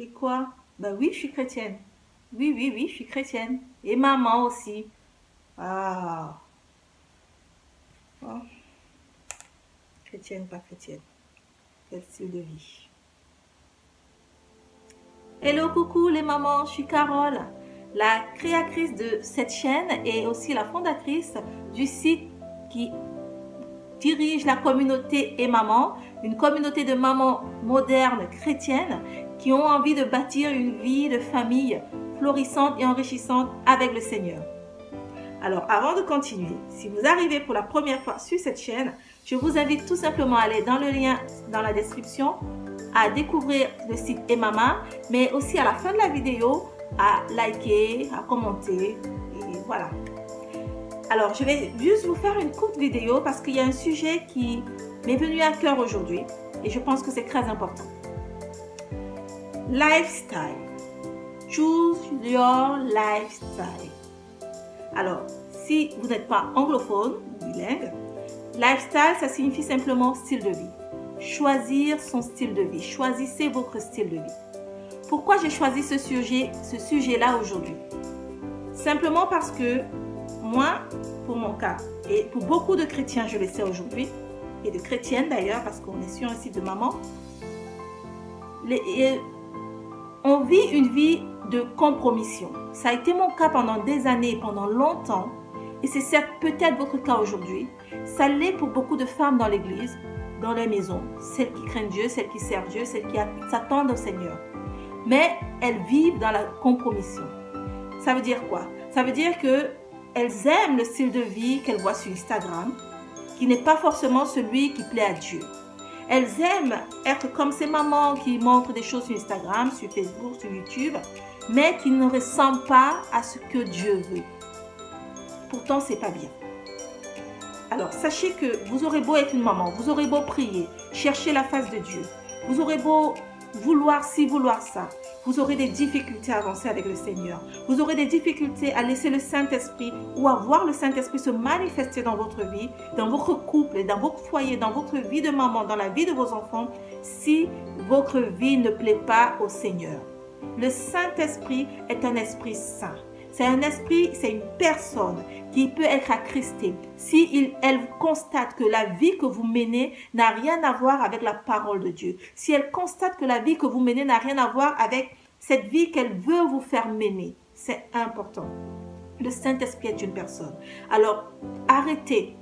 Et quoi? Ben oui, je suis chrétienne. Oui, oui, oui, je suis chrétienne. Et maman aussi. Ah. Oh. Chrétienne, pas chrétienne. Quel style de vie. Hello, coucou les mamans, je suis Carole, la créatrice de cette chaîne et aussi la fondatrice du site qui dirige la communauté et maman, une communauté de mamans modernes chrétiennes qui ont envie de bâtir une vie de famille florissante et enrichissante avec le Seigneur. Alors, avant de continuer, si vous arrivez pour la première fois sur cette chaîne, je vous invite tout simplement à aller dans le lien dans la description, à découvrir le site Emama, mais aussi à la fin de la vidéo, à liker, à commenter, et voilà. Alors, je vais juste vous faire une courte vidéo parce qu'il y a un sujet qui m'est venu à cœur aujourd'hui et je pense que c'est très important. Lifestyle. Choose your lifestyle. Alors, si vous n'êtes pas anglophone, bilingue, lifestyle, ça signifie simplement style de vie. Choisir son style de vie. Choisissez votre style de vie. Pourquoi j'ai choisi ce sujet-là aujourd'hui? Simplement parce que moi, pour mon cas, et pour beaucoup de chrétiens, je le sais aujourd'hui, et de chrétiennes d'ailleurs, parce qu'on est sur un site de maman, on vit une vie de compromission. Ça a été mon cas pendant des années, pendant longtemps, et c'est peut-être votre cas aujourd'hui. Ça l'est pour beaucoup de femmes dans l'église, dans les maisons, celles qui craignent Dieu, celles qui servent Dieu, celles qui s'attendent au Seigneur. Mais elles vivent dans la compromission. Ça veut dire quoi? Ça veut dire qu'elles aiment le style de vie qu'elles voient sur Instagram, qui n'est pas forcément celui qui plaît à Dieu. Elles aiment être comme ces mamans qui montrent des choses sur Instagram, sur Facebook, sur YouTube, mais qui ne ressemblent pas à ce que Dieu veut. Pourtant, c'est pas bien. Alors, sachez que vous aurez beau être une maman, vous aurez beau prier, chercher la face de Dieu, vous aurez beau vouloir ci, vouloir ça, vous aurez des difficultés à avancer avec le Seigneur. Vous aurez des difficultés à laisser le Saint-Esprit ou à voir le Saint-Esprit se manifester dans votre vie, dans votre couple, dans votre foyer, dans votre vie de maman, dans la vie de vos enfants, si votre vie ne plaît pas au Seigneur. Le Saint-Esprit est un esprit saint. C'est un esprit, c'est une personne qui peut être attristée si elle constate que la vie que vous menez n'a rien à voir avec la parole de Dieu. Si elle constate que la vie que vous menez n'a rien à voir avec cette vie qu'elle veut vous faire mener. C'est important. Le Saint-Esprit est une personne. Alors, arrêtez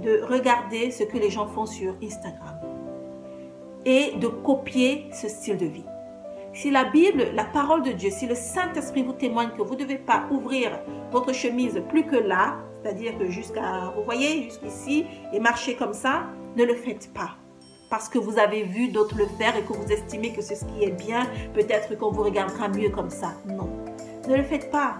de regarder ce que les gens font sur Instagram et de copier ce style de vie. Si la Bible, la parole de Dieu, si le Saint-Esprit vous témoigne que vous ne devez pas ouvrir votre chemise plus que là, c'est-à-dire que jusqu'à, vous voyez, jusqu'ici, et marcher comme ça, ne le faites pas. Parce que vous avez vu d'autres le faire et que vous estimez que c'est ce qui est bien, peut-être qu'on vous regardera mieux comme ça. Non, ne le faites pas.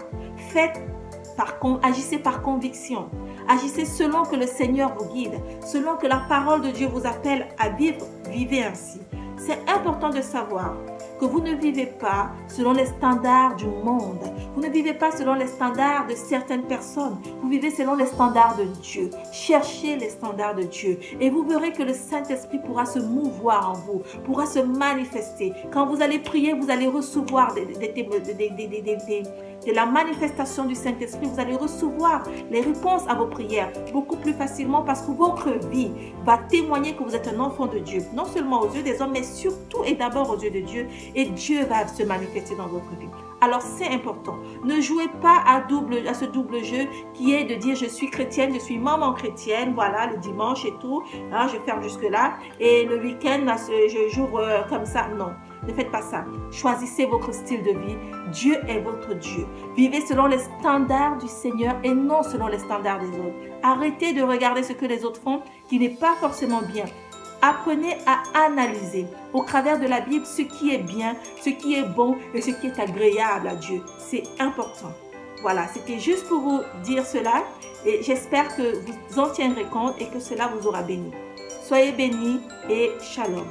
Agissez par conviction. Agissez selon que le Seigneur vous guide, selon que la parole de Dieu vous appelle à vivre, vivez ainsi. C'est important de savoir que vous ne vivez pas selon les standards du monde. Vous ne vivez pas selon les standards de certaines personnes. Vous vivez selon les standards de Dieu. Cherchez les standards de Dieu et vous verrez que le Saint-Esprit pourra se mouvoir en vous, pourra se manifester. Quand vous allez prier, vous allez recevoir de la manifestation du Saint-Esprit. Vous allez recevoir les réponses à vos prières beaucoup plus facilement parce que votre vie va témoigner que vous êtes un enfant de Dieu. Non seulement aux yeux des hommes, mais surtout et d'abord aux yeux de Dieu. Et Dieu va se manifester dans votre vie. Alors c'est important. Ne jouez pas à ce double jeu qui est de dire je suis chrétienne, je suis maman chrétienne, voilà, le dimanche et tout, hein, je ferme jusque là. Et le week-end, j'ouvre comme ça. Non, ne faites pas ça. Choisissez votre style de vie. Dieu est votre Dieu. Vivez selon les standards du Seigneur et non selon les standards des autres. Arrêtez de regarder ce que les autres font qui n'est pas forcément bien. Apprenez à analyser au travers de la Bible ce qui est bien, ce qui est bon et ce qui est agréable à Dieu. C'est important. Voilà, c'était juste pour vous dire cela et j'espère que vous en tiendrez compte et que cela vous aura béni. Soyez bénis et shalom.